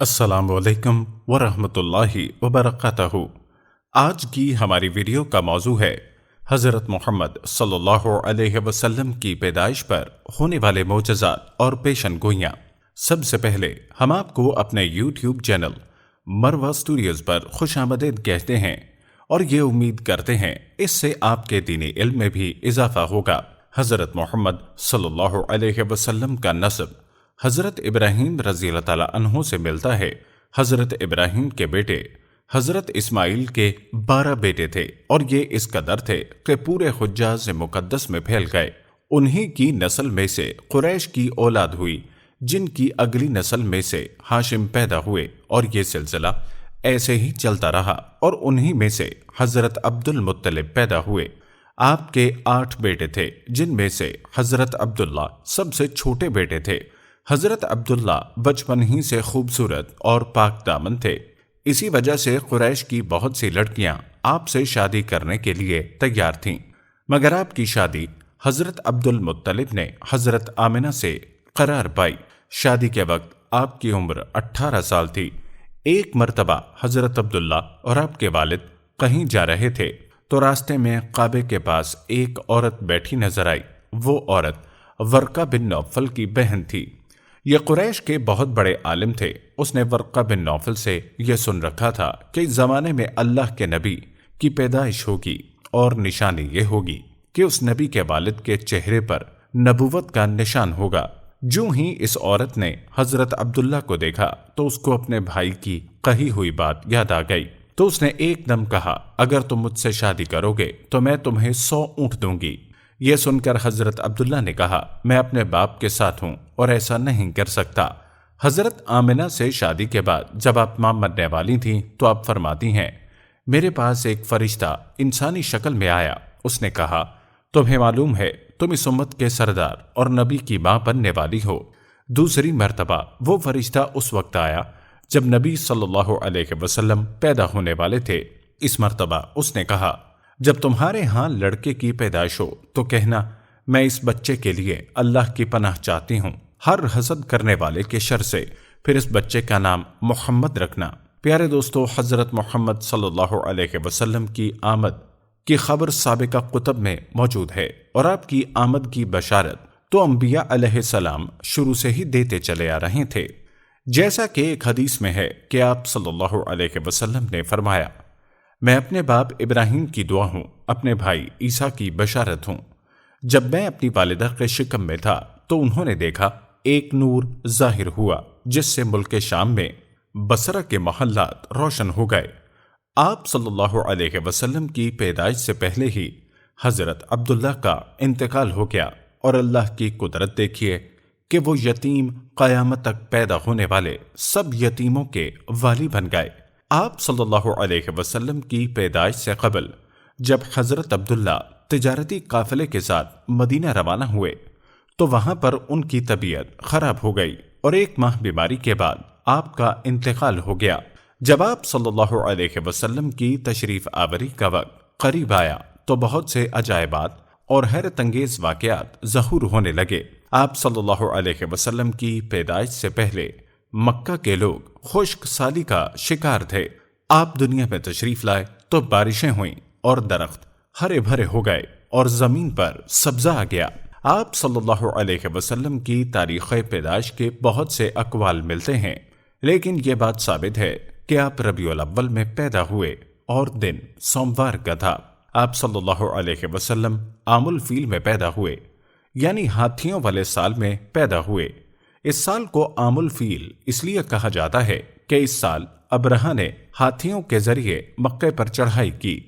السلام علیکم ورحمۃ اللہ وبرکاتہ۔ آج کی ہماری ویڈیو کا موضوع ہے حضرت محمد صلی اللہ علیہ وسلم کی پیدائش پر ہونے والے معجزات اور پیشن گوئیاں۔ سب سے پہلے ہم آپ کو اپنے یوٹیوب چینل مروہ اسٹوڈیوز پر خوش آمدید کہتے ہیں اور یہ امید کرتے ہیں اس سے آپ کے دینی علم میں بھی اضافہ ہوگا۔ حضرت محمد صلی اللہ علیہ وسلم کا نسب حضرت ابراہیم رضی اللہ تعالیٰ عنہ سے ملتا ہے۔ حضرت ابراہیم کے بیٹے حضرت اسماعیل کے 12 بیٹے تھے اور یہ اس قدر تھے کہ پورے حجاز مقدس میں پھیل گئے۔ انہی کی نسل میں سے قریش کی اولاد ہوئی، جن کی اگلی نسل میں سے ہاشم پیدا ہوئے، اور یہ سلسلہ ایسے ہی چلتا رہا، اور انہی میں سے حضرت عبد المطلب پیدا ہوئے۔ آپ کے 8 بیٹے تھے، جن میں سے حضرت عبداللہ سب سے چھوٹے بیٹے تھے۔ حضرت عبداللہ بچپن ہی سے خوبصورت اور پاک دامن تھے، اسی وجہ سے قریش کی بہت سی لڑکیاں آپ سے شادی کرنے کے لیے تیار تھیں، مگر آپ کی شادی حضرت عبد المطلب نے حضرت آمنہ سے قرار پائی۔ شادی کے وقت آپ کی عمر 18 سال تھی۔ ایک مرتبہ حضرت عبداللہ اور آپ کے والد کہیں جا رہے تھے تو راستے میں کعبے کے پاس ایک عورت بیٹھی نظر آئی۔ وہ عورت ورقہ بن نوفل کی بہن تھی۔ یہ قریش کے بہت بڑے عالم تھے۔ اس نے ورقہ بن نوفل سے یہ سن رکھا تھا کہ اس زمانے میں اللہ کے نبی کی پیدائش ہوگی، اور نشانی یہ ہوگی کہ اس نبی کے والد کے چہرے پر نبوت کا نشان ہوگا۔ جو ہی اس عورت نے حضرت عبداللہ کو دیکھا تو اس کو اپنے بھائی کی کہی ہوئی بات یاد آ گئی، تو اس نے ایک دم کہا، اگر تم مجھ سے شادی کرو گے تو میں تمہیں 100 اونٹ دوں گی۔ یہ سن کر حضرت عبداللہ نے کہا، میں اپنے باپ کے ساتھ ہوں اور ایسا نہیں کر سکتا۔ حضرت آمنہ سے شادی کے بعد جب آپ ماں مرنے والی تھیں تو آپ فرماتی ہیں، میرے پاس ایک فرشتہ انسانی شکل میں آیا۔ اس نے کہا، تمہیں معلوم ہے تم اس امت کے سردار اور نبی کی ماں بننے والی ہو۔ دوسری مرتبہ وہ فرشتہ اس وقت آیا جب نبی صلی اللہ علیہ وسلم پیدا ہونے والے تھے۔ اس مرتبہ اس نے کہا، جب تمہارے ہاں لڑکے کی پیدائش ہو تو کہنا، میں اس بچے کے لیے اللہ کی پناہ چاہتی ہوں ہر حسد کرنے والے کے شر سے، پھر اس بچے کا نام محمد رکھنا۔ پیارے دوستو، حضرت محمد صلی اللہ علیہ وسلم کی آمد کی خبر سابقہ کتب میں موجود ہے، اور آپ کی آمد کی بشارت تو انبیاء علیہ السلام شروع سے ہی دیتے چلے آ رہے تھے۔ جیسا کہ ایک حدیث میں ہے کہ آپ صلی اللہ علیہ وسلم نے فرمایا، میں اپنے باپ ابراہیم کی دعا ہوں، اپنے بھائی عیسیٰ کی بشارت ہوں۔ جب میں اپنی والدہ کے شکم میں تھا تو انہوں نے دیکھا ایک نور ظاہر ہوا، جس سے ملک شام میں بصرہ کے محلات روشن ہو گئے۔ آپ صلی اللہ علیہ وسلم کی پیدائش سے پہلے ہی حضرت عبداللہ کا انتقال ہو گیا، اور اللہ کی قدرت دیکھیے کہ وہ یتیم قیامت تک پیدا ہونے والے سب یتیموں کے والی بن گئے۔ آپ صلی اللہ علیہ وسلم کی پیدائش سے قبل جب حضرت عبداللہ تجارتی قافلے کے ساتھ مدینہ روانہ ہوئے تو وہاں پر ان کی طبیعت خراب ہو گئی، اور 1 ماہ بیماری کے بعد آپ کا انتقال ہو گیا۔ جب آپ صلی اللہ علیہ وسلم کی تشریف آوری کا وقت قریب آیا تو بہت سے عجائبات اور حیرت انگیز واقعات ظہور ہونے لگے۔ آپ صلی اللہ علیہ وسلم کی پیدائش سے پہلے مکہ کے لوگ خشک سالی کا شکار تھے۔ آپ دنیا میں تشریف لائے تو بارشیں ہوئیں اور درخت ہرے بھرے ہو گئے اور زمین پر سبزہ آ گیا۔ آپ صلی اللہ علیہ وسلم کی تاریخ پیدائش کے بہت سے اقوال ملتے ہیں، لیکن یہ بات ثابت ہے کہ آپ ربیع الاول میں پیدا ہوئے اور دن سوموار کا تھا۔ آپ صلی اللہ علیہ وسلم عام الفیل میں پیدا ہوئے، یعنی ہاتھیوں والے سال میں پیدا ہوئے۔ اس سال کو عام الفیل اس لیے کہا جاتا ہے کہ اس سال ابرہہ نے ہاتھیوں کے ذریعے مکہ پر چڑھائی کی۔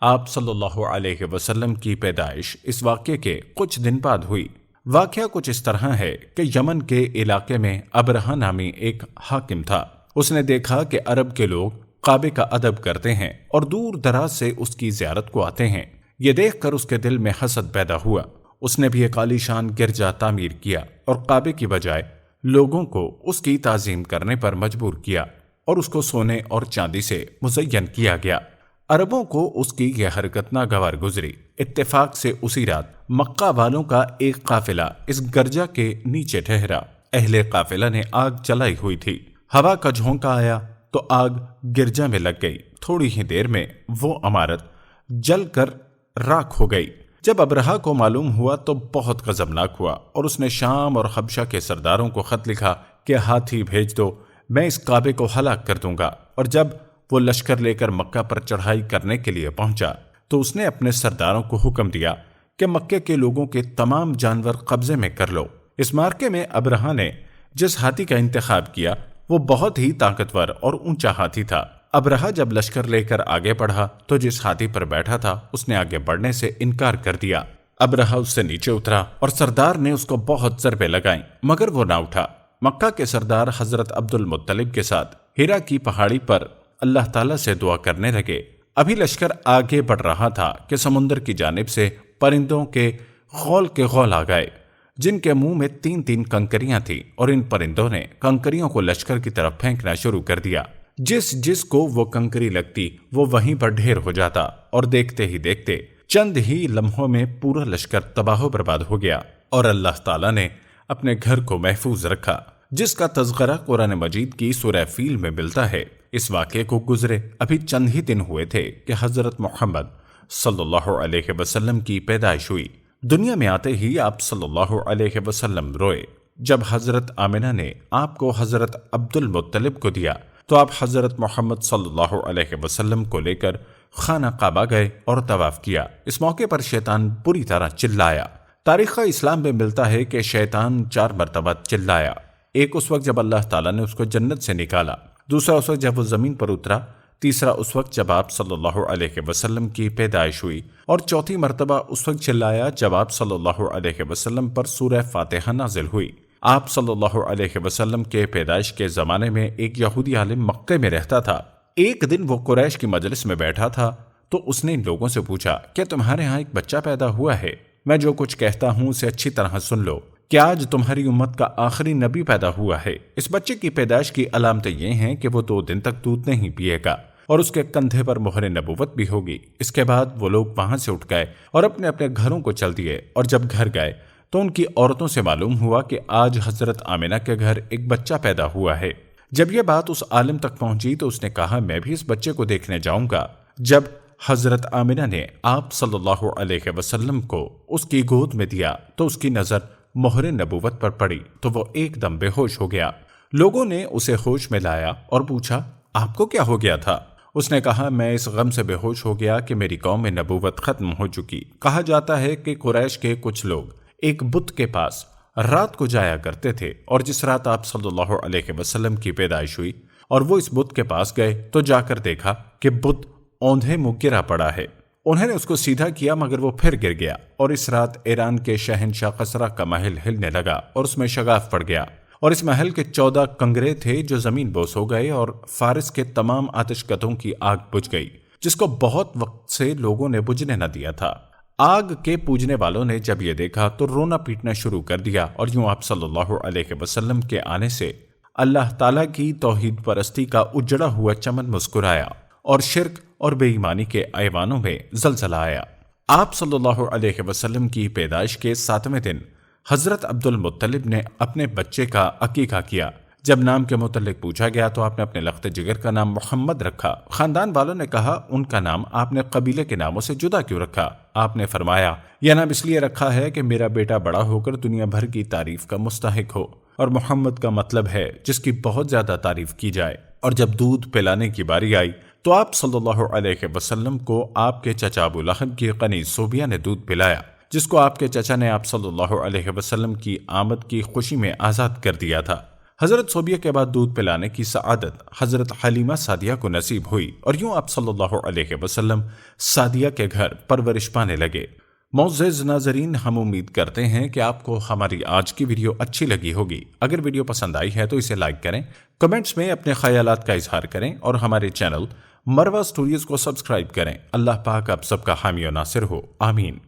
آپ صلی اللہ علیہ وسلم کی پیدائش اس واقعے کے کچھ دن بعد ہوئی۔ واقعہ کچھ اس طرح ہے کہ یمن کے علاقے میں ابرہہ نامی ایک حاکم تھا۔ اس نے دیکھا کہ عرب کے لوگ کعبے کا ادب کرتے ہیں اور دور دراز سے اس کی زیارت کو آتے ہیں۔ یہ دیکھ کر اس کے دل میں حسد پیدا ہوا۔ اس نے بھی ایک عالیشان گرجا تعمیر کیا اور کعبے کی بجائے لوگوں کو اس کی تعظیم کرنے پر مجبور کیا، اور اس کو سونے اور چاندی سے مزین کیا گیا۔ عربوں کو اس کی یہ حرکت ناگوار گزری۔ اتفاق سے اسی رات مکہ والوں کا ایک قافلہ اس گرجا کے نیچے ٹھہرا۔ اہل قافلہ نے آگ جلائی ہوئی تھی۔ ہوا کا جھونکا آیا تو آگ گرجا میں لگ گئی۔ تھوڑی ہی دیر میں وہ عمارت جل کر راکھ ہو گئی۔ جب ابرہہ کو معلوم ہوا تو بہت غضبناک ہوا اور اس نے شام اور حبشہ کے سرداروں کو خط لکھا کہ ہاتھی بھیج دو، میں اس کعبے کو ہلاک کر دوں گا۔ اور جب وہ لشکر لے کر مکہ پر چڑھائی کرنے کے لیے پہنچا تو اس نے اپنے سرداروں کو حکم دیا کہ مکے کے لوگوں کے تمام جانور قبضے میں کر لو۔ اس مارکے میں ابرہہ نے جس ہاتھی کا انتخاب کیا وہ بہت ہی طاقتور اور اونچا ہاتھی تھا۔ ابرہہ جب لشکر لے کر آگے بڑھا تو جس ہاتھی پر بیٹھا تھا اس نے آگے بڑھنے سے انکار کر دیا۔ ابرہہ اس سے نیچے اترا اور سردار نے اس کو بہت ضربیں لگائیں مگر وہ نہ اٹھا۔ مکہ کے سردار حضرت عبد المطلب کے ساتھ ہیرا کی پہاڑی پر اللہ تعالیٰ سے دعا کرنے لگے۔ ابھی لشکر آگے بڑھ رہا تھا کہ سمندر کی جانب سے پرندوں کے غول آ گئے جن کے منہ میں 3 کنکریاں تھیں، اور ان پرندوں نے کنکریوں کو لشکر کی طرف پھینکنا شروع کر دیا۔ جس کو وہ کنکری لگتی وہ وہیں پر ڈھیر ہو جاتا، اور دیکھتے ہی دیکھتے چند ہی لمحوں میں پورا لشکر تباہ و برباد ہو گیا، اور اللہ تعالیٰ نے اپنے گھر کو محفوظ رکھا، جس کا تذکرہ قرآن مجید کی سورہ فیل میں ملتا ہے۔ اس واقعے کو گزرے ابھی چند ہی دن ہوئے تھے کہ حضرت محمد صلی اللہ علیہ وسلم کی پیدائش ہوئی۔ دنیا میں آتے ہی آپ صلی اللہ علیہ وسلم روئے۔ جب حضرت آمنہ نے آپ کو حضرت عبد المطلب کو دیا تو آپ حضرت محمد صلی اللہ علیہ وسلم کو لے کر خانہ کعبہ گئے اور طواف کیا۔ اس موقع پر شیطان بری طرح چلایا۔ تاریخ اسلام میں ملتا ہے کہ شیطان 4 مرتبہ چلایا۔ ایک اس وقت جب اللہ تعالیٰ نے اس کو جنت سے نکالا، دوسرا اس وقت جب وہ زمین پر اترا، تیسرا اس وقت جب آپ صلی اللہ علیہ وسلم کی پیدائش ہوئی، اور چوتھی مرتبہ اس وقت چلایا جب آپ صلی اللہ علیہ وسلم پر سورہ فاتحہ نازل ہوئی۔ آپ صلی اللہ علیہ وسلم کے پیدائش کے زمانے میں ایک یہودی عالم مکہ میں رہتا تھا۔ ایک دن وہ قریش کی مجلس میں بیٹھا تھا تو اس نے ان لوگوں سے پوچھا، کیا تمہارے ہاں ایک بچہ پیدا ہوا ہے؟ میں جو کچھ کہتا ہوں اسے اچھی طرح سن لو کہ آج تمہاری امت کا آخری نبی پیدا ہوا ہے۔ اس بچے کی پیدائش کی علامتیں یہ ہیں کہ وہ 2 دن تک دودھ نہیں پیے گا اور اس کے کندھے پر مہر نبوت بھی ہوگی۔ اس کے بعد وہ لوگ وہاں سے اٹھ گئے اور اپنے اپنے گھروں کو چل دیے، اور جب گھر گئے تو ان کی عورتوں سے معلوم ہوا کہ آج حضرت آمنہ کے گھر ایک بچہ پیدا ہوا ہے۔ جب یہ بات اس عالم تک پہنچی تو اس نے کہا، میں بھی اس بچے کو دیکھنے جاؤں گا۔ جب حضرت آمنہ نے آپ صلی اللہ علیہ وسلم کو اس کی گود میں دیا تو اس کی نظر مہر نبوت پر پڑی تو وہ ایک دم بے ہوش ہو گیا۔ لوگوں نے اسے ہوش میں لایا اور پوچھا، آپ کو کیا ہو گیا تھا؟ اس نے کہا، میں اس غم سے بے ہوش ہو گیا کہ میری قوم میں نبوت ختم ہو چکی۔ کہا جاتا ہے کہ قریش کے کچھ لوگ ایک بت کے پاس رات کو جایا کرتے تھے، اور جس رات آپ صلی اللہ علیہ وسلم کی پیدائش ہوئی اور وہ اس بت کے پاس گئے تو جا کر دیکھا کہ بت اوندھے منہ گرا پڑا ہے۔ انہوں نے اس کو سیدھا کیا مگر وہ پھر گر گیا، اور اس رات ایران کے شہنشاہ قصرہ کا محل ہلنے لگا اور اس میں شگاف پڑ گیا، اور اس محل کے 14 کنگرے تھے جو زمین بوس ہو گئے، اور فارس کے تمام آتش کدوں کی آگ بجھ گئی جس کو بہت وقت سے لوگوں نے بجھنے نہ دیا تھا۔ آگ کے پوجنے والوں نے جب یہ دیکھا تو رونا پیٹنا شروع کر دیا، اور یوں آپ صلی اللہ علیہ وسلم کے آنے سے اللہ تعالیٰ کی توحید پرستی کا اجڑا ہوا چمن مسکرایا اور شرک اور بے ایمانی کے ایوانوں میں زلزلہ آیا۔ آپ صلی اللہ علیہ وسلم کی پیدائش کے 7ویں دن حضرت عبد المطلب نے اپنے بچے کا عقیقہ کیا۔ جب نام کے متعلق پوچھا گیا تو آپ نے اپنے لخت جگر کا نام محمد رکھا۔ خاندان والوں نے کہا، ان کا نام آپ نے قبیلے کے ناموں سے جدا کیوں رکھا؟ آپ نے فرمایا، یہ نام اس لیے رکھا ہے کہ میرا بیٹا بڑا ہو کر دنیا بھر کی تعریف کا مستحق ہو، اور محمد کا مطلب ہے جس کی بہت زیادہ تعریف کی جائے۔ اور جب دودھ پلانے کی باری آئی تو آپ صلی اللہ علیہ وسلم کو آپ کے چچا ابو لہب کی قنیز صوبیہ نے دودھ پلایا، جس کو آپ کے چچا نے آپ صلی اللہ علیہ وسلم کی آمد کی خوشی میں آزاد کر دیا تھا۔ حضرت صوبیہ کے بعد دودھ پلانے کی سعادت حضرت حلیمہ سعدیہ کو نصیب ہوئی، اور یوں آپ صلی اللہ علیہ وسلم سعدیہ کے گھر پرورش پانے لگے۔ معزز ناظرین، ہم امید کرتے ہیں کہ آپ کو ہماری آج کی ویڈیو اچھی لگی ہوگی۔ اگر ویڈیو پسند آئی ہے تو اسے لائک کریں، کمنٹس میں اپنے خیالات کا اظہار کریں، اور ہمارے چینل مروہ سٹوریز کو سبسکرائب کریں۔ اللہ پاک آپ سب کا حامی و ناصر ہو، آمین۔